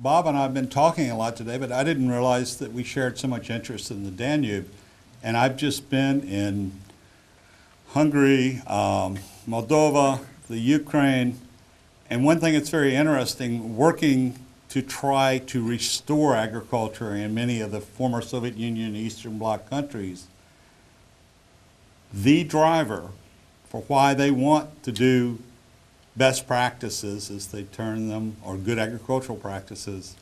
Bob and I have been talking a lot today, but I didn't realize that we shared so much interest in the Danube. And I've just been in Hungary, Moldova, the Ukraine, and one thing that's very interesting, working to try to restore agriculture in many of the former Soviet Union Eastern Bloc countries, the driver for why they want to do best practices, as they term them, or good agricultural practices,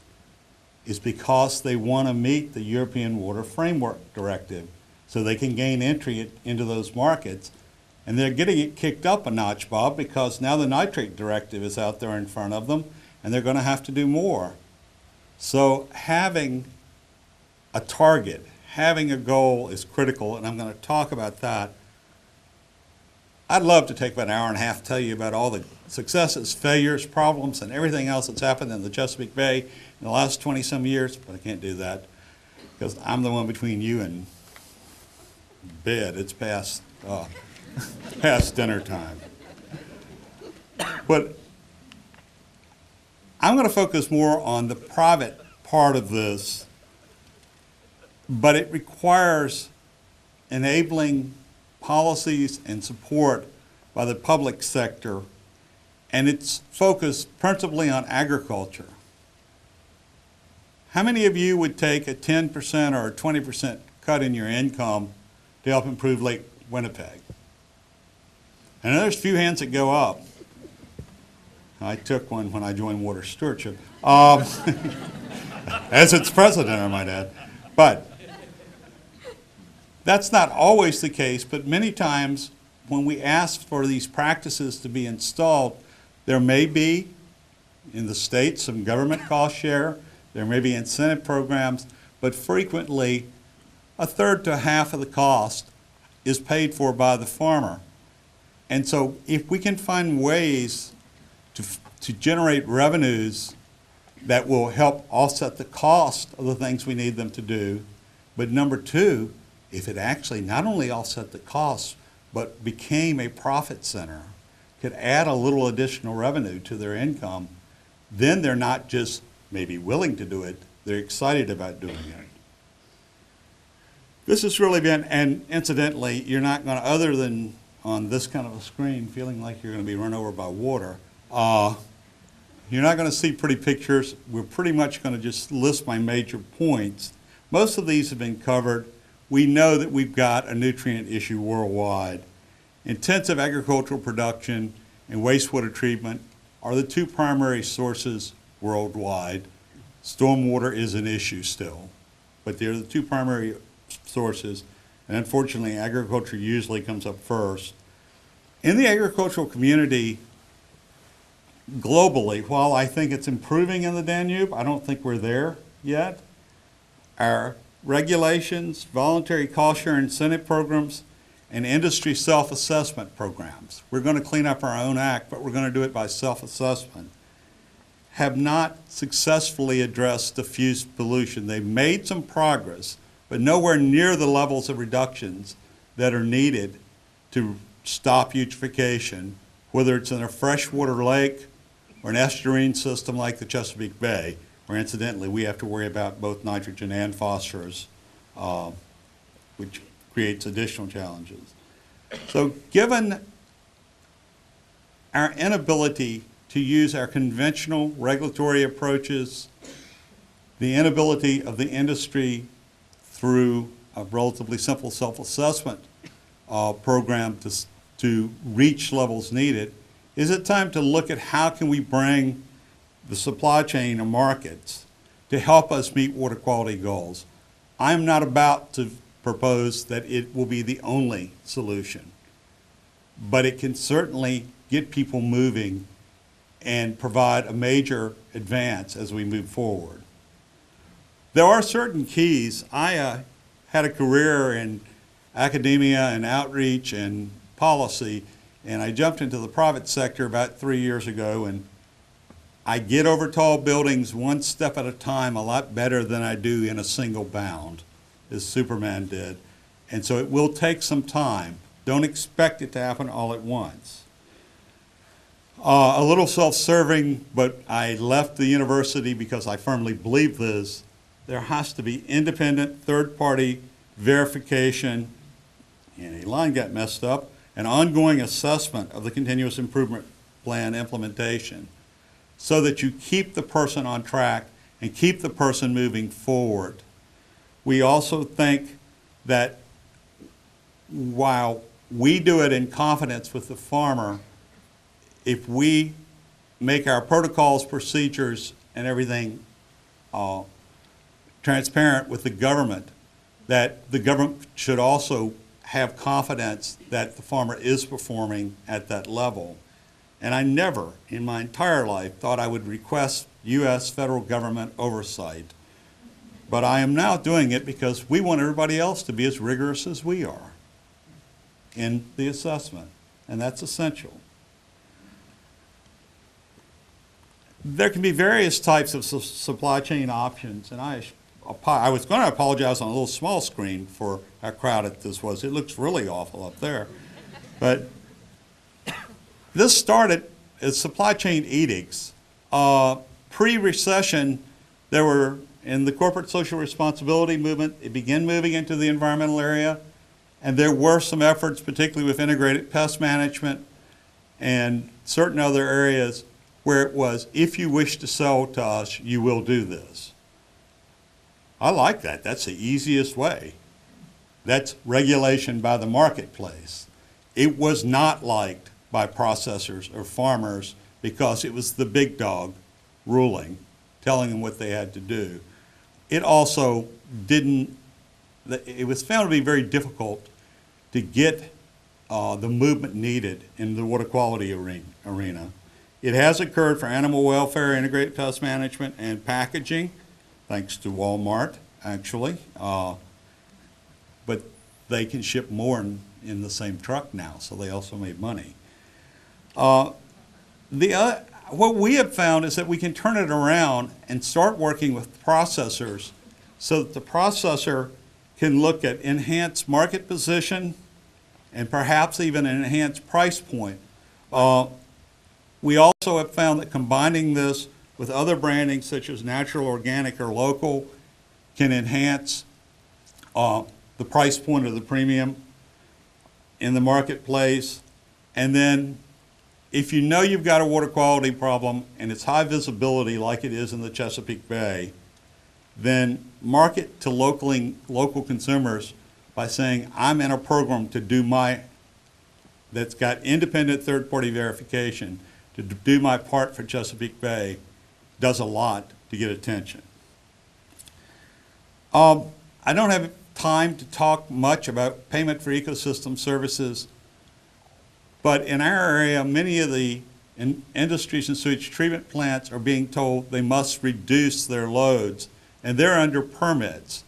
is because they want to meet the European Water Framework Directive so they can gain entry into those markets. And they're getting it kicked up a notch, Bob, because now the nitrate directive is out there in front of them, and they're going to have to do more. So having a target, having a goal is critical, and I'm going to talk about that. I'd love to take about an hour and a half to tell you about all the successes, failures, problems, and everything else that's happened in the Chesapeake Bay in the last 20-some years, but I can't do that because I'm the one between you and bed. It's past dinner time. But I'm going to focus more on the private part of this, but it requires enabling policies and support by the public sector, and it's focused principally on agriculture. How many of you would take a 10% or a 20% cut in your income to help improve Lake Winnipeg? And there's a few hands that go up. I took one when I joined Water Stewardship, as its president, I might add. But that's not always the case, but many times when we ask for these practices to be installed, there may be, in the state, some government cost share, there may be incentive programs, but frequently a third to half of the cost is paid for by the farmer. And so if we can find ways to generate revenues that will help offset the cost of the things we need them to do, but number two, if it actually not only offset the costs, but became a profit center, could add a little additional revenue to their income, then they're not just maybe willing to do it, they're excited about doing it. This has really been, and incidentally, you're not going to, other than on this kind of a screen, feeling like you're going to be run over by water, you're not going to see pretty pictures. We're pretty much going to just list my major points. Most of these have been covered. We know that we've got a nutrient issue worldwide. Intensive agricultural production and wastewater treatment are the two primary sources worldwide. Stormwater is an issue still, but they're the two primary sources, and unfortunately agriculture usually comes up first. In the agricultural community globally, while I think it's improving in the Danube, I don't think we're there yet. Our regulations, voluntary cost share incentive programs, and industry self-assessment programs, we're going to clean up our own act, but we're going to do it by self-assessment, have not successfully addressed diffuse pollution. They've made some progress, but nowhere near the levels of reductions that are needed to stop eutrophication, whether it's in a freshwater lake or an estuarine system like the Chesapeake Bay, where incidentally we have to worry about both nitrogen and phosphorus, which creates additional challenges. So given our inability to use our conventional regulatory approaches, the inability of the industry through a relatively simple self-assessment program to reach levels needed, is it time to look at how can we bring the supply chain and markets to help us meet water quality goals? I'm not about to propose that it will be the only solution, but it can certainly get people moving and provide a major advance as we move forward. There are certain keys. I had a career in academia and outreach and policy, and I jumped into the private sector about 3 years ago, and I get over tall buildings one step at a time a lot better than I do in a single bound, as Superman did. And so it will take some time. Don't expect it to happen all at once. A little self-serving, but I left the university because I firmly believe this. There has to be independent third-party verification, and a line got messed up, an ongoing assessment of the continuous improvement plan implementation so that you keep the person on track and keep the person moving forward. We also think that while we do it in confidence with the farmer, if we make our protocols, procedures, and everything transparent with the government, that the government should also have confidence that the farmer is performing at that level. And I never in my entire life thought I would request U.S. federal government oversight. But I am now doing it because we want everybody else to be as rigorous as we are in the assessment, and that's essential. There can be various types of supply chain options, and I was going to apologize on a little small screen for how crowded this was. It looks really awful up there. But this started as supply chain edicts. Pre-recession, there were, in the corporate social responsibility movement, it began moving into the environmental area, and there were some efforts, particularly with integrated pest management and certain other areas, where it was, if you wish to sell to us, you will do this. I like that. That's the easiest way. That's regulation by the marketplace. It was not liked by processors or farmers because it was the big dog ruling, telling them what they had to do. It also didn't, it was found to be very difficult to get the movement needed in the water quality arena. It has occurred for animal welfare, integrated pest management, and packaging, thanks to Walmart, actually. But they can ship more in the same truck now, so they also made money. What we have found is that we can turn it around and start working with processors so that the processor can look at enhanced market position and perhaps even an enhanced price point. We also have found that combining this with other branding such as natural, organic, or local can enhance the price point of the premium in the marketplace. And then if you know you've got a water quality problem and it's high visibility like it is in the Chesapeake Bay, then market to local consumers by saying, I'm in a program to do that's got independent third-party verification to do my part for Chesapeake Bay, does a lot to get attention. I don't have time to talk much about payment for ecosystem services, but in our area, many of the industries and sewage treatment plants are being told they must reduce their loads, and they're under permits.